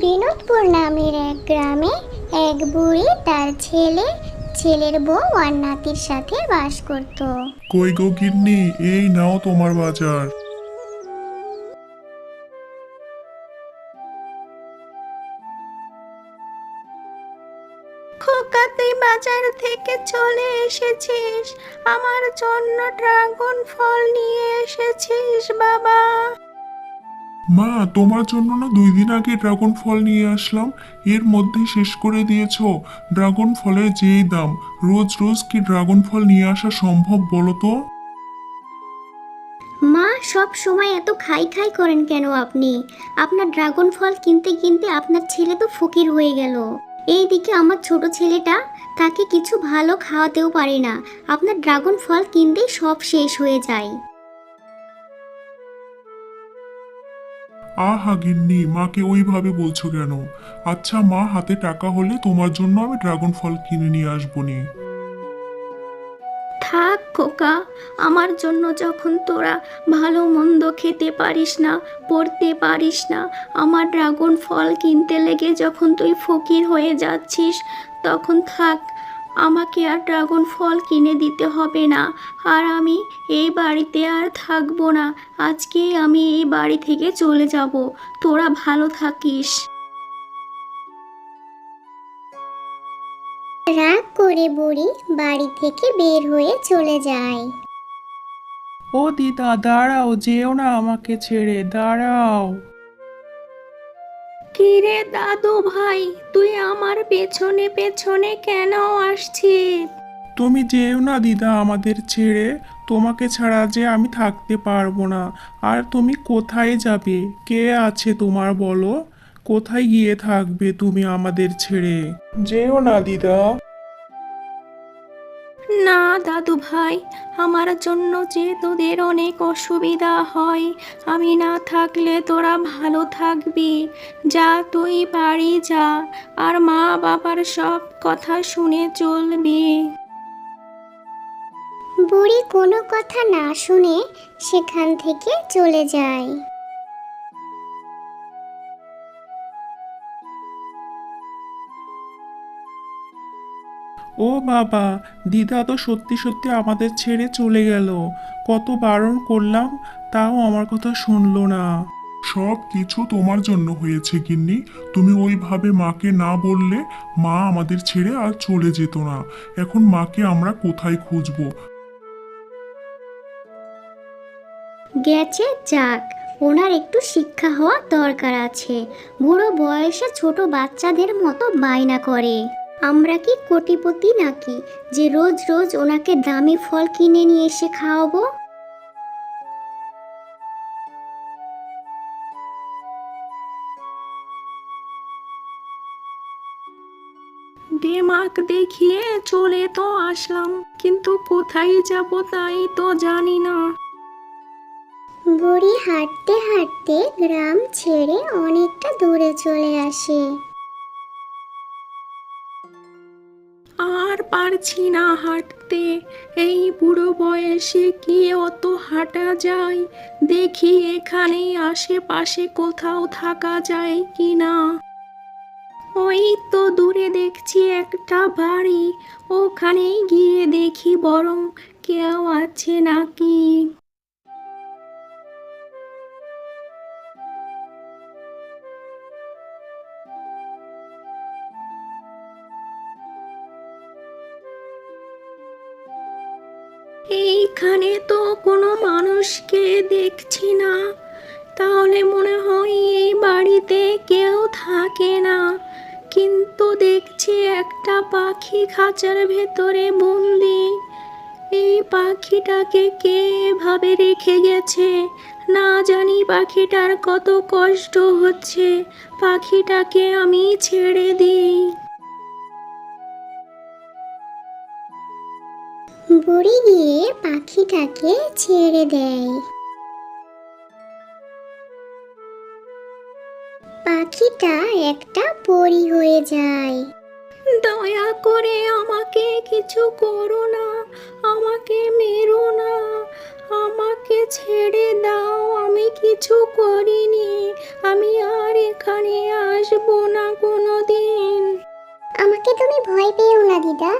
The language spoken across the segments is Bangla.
বিনোদপুর নামের এক গ্রামে এক বুড়ি তার ছেলের বউ আর নাতির সাথে বাস করত। কই গো গিন্নি, এই নাও তোমার বাজার। খোকা, তুই বাজার থেকে চলে এসেছিস, আমার জন্য ড্রাগন ফল নিয়ে এসেছিস বাবা। মা, তোমার জন্য না 2 দিন আগে ড্রাগন ফল নিয়ে আসলাম, এর মধ্যেই শেষ করে দিয়েছো। ড্রাগন ফলের যেই দাম, রোজ রোজ কি ড্রাগন ফল নিয়ে আসা সম্ভব বলো তো? মা, সব সময় এত খাই খাই করেন কেন আপনি? আপনার ড্রাগন ফল কিনতে কিনতে আপনার ছেলে তো ফকির হয়ে গেল। এইদিকে আমার ছোট ছেলেটা, তাকে কিছু ভালো খাওয়াতেও পারে না। আপনার ড্রাগন ফল কিনতেই সব শেষ হয়ে যায়। আহা গিন্নি, মাকে ওইভাবে বলছো কেন? আচ্ছা মা, হাতে টাকা হলে তোমার জন্য আমি ড্রাগন ফল কিনে নিয়ে আসবো নি। থাক খোকা, আমার জন্য যখন তোরা ভালো মন্দ খেতে পারিস না, পড়তে পারিস না, আমার ড্রাগন ফল কিনতে লেগে যখন তুই ফকির হয়ে যাচ্ছিস, তখন থাক, আমাকে আর ড্রাগন ফল কিনে দিতে হবে না। আর আমি এই বাড়িতে আর থাকবো না, আজকেই আমি এই বাড়ি থেকে চলে যাব। তোরা ভালো থাকিস। রাগ করে বুড়ি বাড়ি থেকে বের হয়ে চলে যায়। ও দিদা, দাঁড়াও, যেও না আমাকে ছেড়ে, দাঁড়াও। কি রে দাদু ভাই, তুই আমার পেছনে পেছনে কেন আসছিস? তুমি যেও না দিদা আমাদের ছেড়ে, তোমাকে ছাড়া যে আমি থাকতে পারবো না। আর তুমি কোথায় যাবে? কে আছে তোমার বলো? কোথায় গিয়ে থাকবে তুমি আমাদের ছেড়ে? যেও না দিদা। না দাদু ভাই, আমার জন্য যে তোদের অনেক অসুবিধা হয়, আমি না থাকলে তোরা ভালো থাকবি। যা, তুই বাড়ি যা, আর মা বাবার সব কথা শুনে চলবি। বুড়ি কোনো কথা না শুনে সেখান থেকে চলে যায়। ও বাবা, দিদা তো সত্যি সত্যি আমাদের ছেড়ে চলে গেল। কত বারণ করলাম, তাও আমার কথা শুনলো না। সব কিছু তোমার জন্য হয়েছে গিন্নি। তুমি ওইভাবে মাকে না বললে মা আমাদের ছেড়ে আর চলে যেত না। এখন মাকে আমরা কোথায় খুঁজবো? গেছে যাক, ওনার একটু শিক্ষা হওয়া দরকার আছে। বুড়ো বয়সে ছোট বাচ্চাদের মতো বায়না করে। আমরা কি কোটিপতি নাকি যে রোজ রোজ ওনাকে দামি ফল কিনে নিয়ে এসে খাওয়াবো? দিমাগ দেখিয়ে চলে তো আসলাম, কিন্তু কোথায় যাব তাই তো জানি না। বুড়ি হাঁটতে হাঁটতে গ্রাম ছেড়ে অনেকটা দূরে চলে আসে। আর পারছি না হাঁটতে, এই বুড়ো বয়সে কি অত হাঁটা যায়? দেখি এখানেই আশেপাশে কোথাও থাকা যায় কি না। ওই তো দূরে দেখছি একটা বাড়ি, ওখানেই গিয়ে দেখি বরং কেউ আছে নাকি। এইখানে তো কোনো মানুষকে দেখছি না, তাহলে মনে হয় এই বাড়িতে কেউ থাকে না। কিন্তু দেখছি একটা পাখি খাঁচার ভেতরে বন্দি। এই পাখিটাকে কে এভাবে রেখে গেছে? না জানি পাখিটার কত কষ্ট হচ্ছে। পাখিটাকে আমি ছেড়ে দিই। বুড়ি গিয়ে পাখিটাকে ছেড়ে দেয়। পাখিটা একটা পরী হয়ে যায়। দয়া করে আমাকে কিছু করো না, আমাকে মেরো না, আমাকে আমাকে ছেড়ে দাও, আমি কিছু করিনি, আমি আর এখানে আসবো না কোনোদিন। আমাকে তুমি ভয় পেও না দিদা,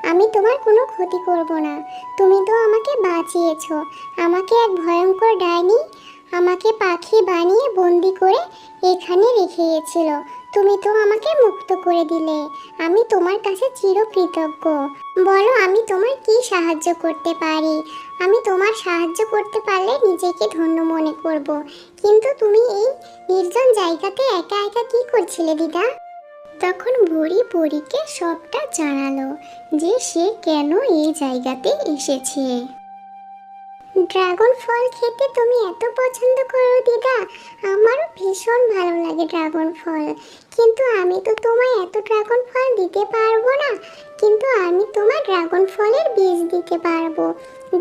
আমি তোমার কোনো ক্ষতি করব না। তুমি তো আমাকে বাঁচিয়েছো। আমাকে এক ভয়ঙ্কর ডাইনি আমাকে পাখি বানিয়ে বন্দি করে এখানে রেখে গেছিল। তুমি তো আমাকে মুক্ত করে দিলে। আমি তোমার কাছে চিরকৃতজ্ঞ। বলো আমি তোমার কি সাহায্য করতে পারি? আমি তোমার সাহায্য করতে পারলে নিজেকে ধন্য মনে করব। কিন্তু তুমি এই নির্জন জায়গাতে একা একা কি করছিলে দিদা? তখন বুড়ি পরীকে সবটা জানালো যে সে কেন এই জায়গাতে এসেছে। ড্রাগন ফল খেতে তুমি এত পছন্দ করো দিদা? আমারও ভীষণ ভালো লাগে ড্রাগন ফল, কিন্তু আমি তো তোমায় এত ড্রাগন ফল দিতে পারবো না। কিন্তু আমি তোমার ড্রাগন ফলের বীজ দিতে পারবো,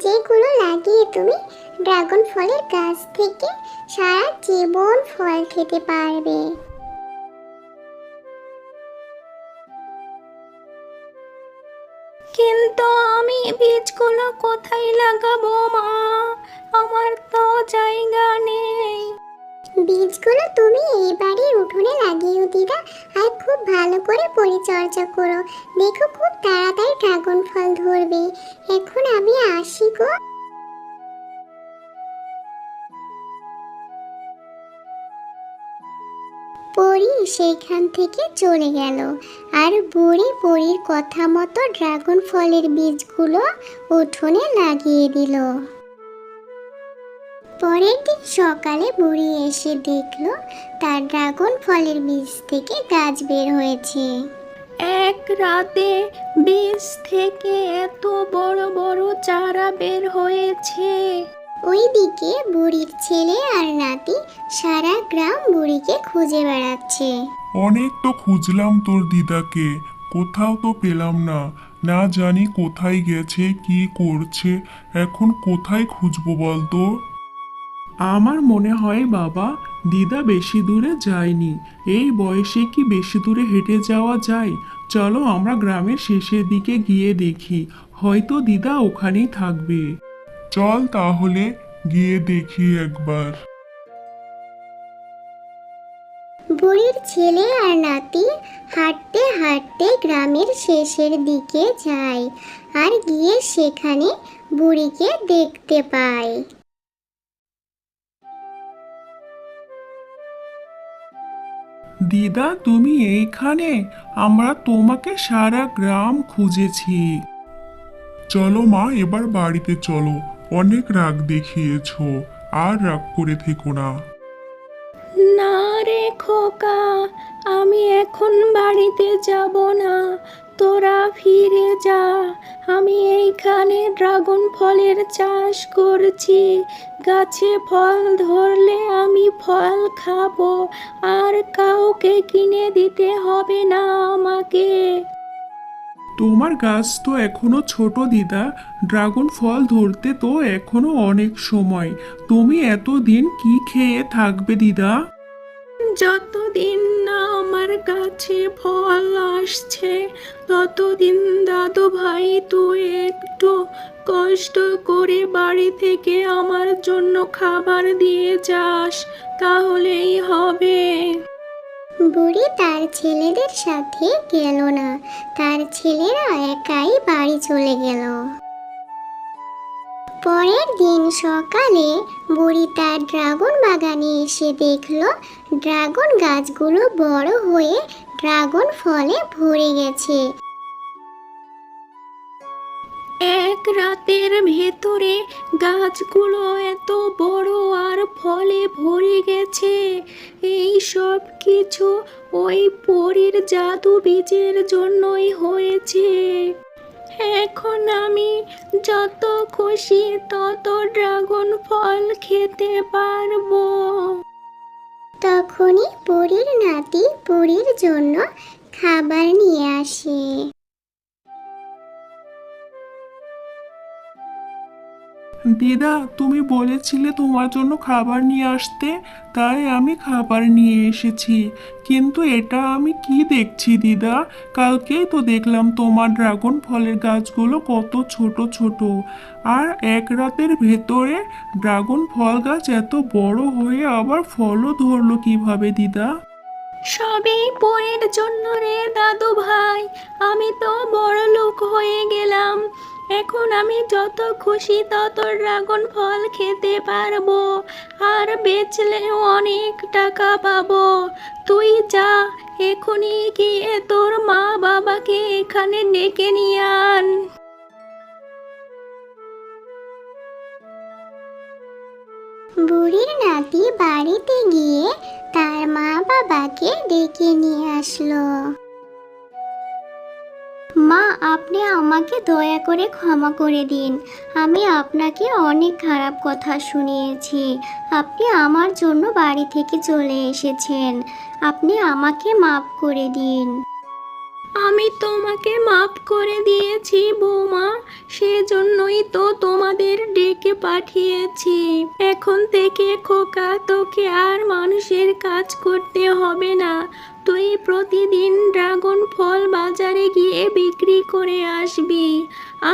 যেগুলো লাগিয়ে তুমি ড্রাগন ফলের গাছ থেকে সারা জীবন ফল খেতে পারবে। কিন্তু আমি বীজগুলো কোথায় লাগাবো মা? আমার তো জায়গা নেই। বীজগুলো তুমি এই বাড়ির উঠোনে লাগিও দিদা, আর খুব ভালো করে পরিচর্যা করো। দেখো খুব তাড়াতাড়ি ড্রাগন ফল ধরবে। এখন আমি আসি গো। পরী সেখান থেকে চলে গেল, আর বুড়ি পরীর কথা মতো ড্রাগন ফলের বীজগুলো উঠোনে লাগিয়ে দিল। পরের দিন সকালে বুড়ি এসে দেখলো তার ড্রাগন ফলের বীজ থেকে গাছ বের হয়েছে। এক রাতে বীজ থেকে এত বড় বড় চারা বের হয়েছে। ওইদিকে বুড়ির ছেলে আর নাতি সারা গ্রাম বুড়িকে খুঁজে বেড়াচ্ছে। অনেক তো খুঁজলাম তোর দিদাকে, কোথাও তো পেলাম না। না জানি কোথায় গেছে, কি করছে। এখন কোথায় খুঁজবো বলতো? আমার মনে হয় বাবা, দিদা বেশি দূরে যায়নি। এই বয়সে কি বেশি দূরে হেঁটে যাওয়া যায়? চলো আমরা গ্রামের শেষের দিকে গিয়ে দেখি, হয়তো দিদা ওখানেই থাকবে। চল তাহলে গিয়ে দেখি একবার। বুড়ির ছেলে আর নাতি হাঁটতে হাঁটতে গ্রামের শেষের দিকে যায়, আর গিয়ে সেখানে বুড়িকে দেখতে পায়। দিদা তুমি এইখানে? আমরা তোমাকে সারা গ্রাম খুঁজেছি। চলো মা, এবার বাড়িতে চলো। অনেক রাগ দেখিয়েছো, আর রাগ করে থেকো না। না রে খোকা, আমি এখন বাড়িতে যাব না, তোরা ফিরে যা। আমি এইখানে ড্রাগন ফলের চাষ করছি। গাছে ফল ধরলে আমি ফল খাবো, আর কাউকে কিনে দিতে হবে না আমাকে। তোমার গাছ তো এখনো ছোট দিদা, ড্রাগন ফল ধরতে তো এখনো অনেক সময়। তুমি এতদিন কি খেয়ে থাকবে দিদা? যতদিন না আমার কাছে ফল আসছে ততদিন দাদু ভাই তুই একটু কষ্ট করে বাড়ি থেকে আমার জন্য খাবার দিয়ে যাস, তাহলেই হবে। বুড়ি তার ছেলেদের সাথে গেল না, তার ছেলেরা একাই বাড়ি চলে গেল। পরের দিন সকালে বুড়ি তার ড্রাগন বাগানে এসে দেখলো ড্রাগন গাছগুলো বড় হয়ে ড্রাগন ফলে ভরে গেছে। এক রাতের ভেতরে গাছগুলো এত বড় আর ফলে ভরে গেছে। এই সব কিছু ওই পরীর জাদু বীজের জন্যই হয়েছে। এখন আমি যত খুশি তত ড্রাগন ফল খেতে পারবো। তখনই বুড়ির নাতি বুড়ির জন্য খাবার নিয়ে আসে। দিদা, তুমি বলেছিলে তোমার জন্য খাবার নিয়ে আসতে, তাই আমি খাবার নিয়ে এসেছি। কিন্তু এটা আমি কি দেখছি দিদা? কালকেই তো দেখলাম তোমার ড্রাগন ফলের গাছগুলো কত ছোট ছোট, আর এক রাতের ভেতরে ড্রাগন ফল গাছ এত বড় হয়ে আবার ফলও ধরলো কিভাবে দিদা? সবই পরের জন্য রে দাদু ভাই। আমি তো বড় লোক হয়ে গেলাম, এখন আমি যত খুশি তত ড্রাগন ফল খেতে পারবো, আর বেচলেও অনেক টাকা পাবো। তুই যা, এখনই গিয়ে তোর মা বাবাকে এখানে ডেকে নিয়ে আন। বুড়ির নাতি বাড়িতে গিয়ে তার মা বাবাকে ডেকে নিয়ে আসলো। মা, আপনি আমাকে দয়া করে ক্ষমা করে দিন। আমি আপনাকে অনেক খারাপ কথা শুনিয়েছি। আপনি আমার জন্য বাড়ি থেকে চলে এসেছেন। আপনি আমাকে মাফ করে দিন। আমি তোমাকে মাফ করে দিয়েছি বৌমা, সেজন্যই তো তোমাদের ডেকে পাঠিয়েছি। এখন থেকে খোকা, তোকে আর মানুষের কাজ করতে হবে না। তুই প্রতিদিন ড্রাগন ফল বাজারে গিয়ে বিক্রি করে আসবি,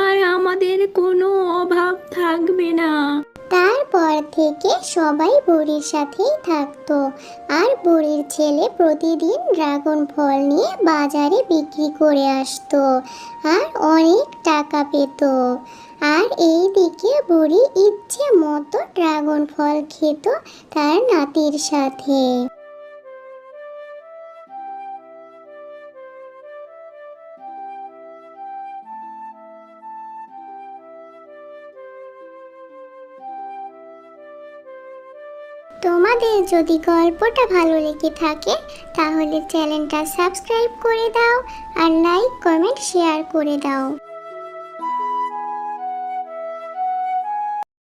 আর আমাদের কোনো অভাব থাকবে না। তারপর থেকে সবাই বুড়ির সাথেই থাকতো, আর বুড়ির ছেলে প্রতিদিন ড্রাগন ফল নিয়ে বাজারে বিক্রি করে আসতো আর অনেক টাকা পেত। আর এই দিকে বুড়ি ইচ্ছে মতো ড্রাগন ফল খেত তার নাতির সাথে। তোমাদের যদি গল্পটা ভালো লেগে থাকে তাহলে চ্যানেলটা সাবস্ক্রাইব করে দাও আর লাইক কমেন্ট শেয়ার করে দাও।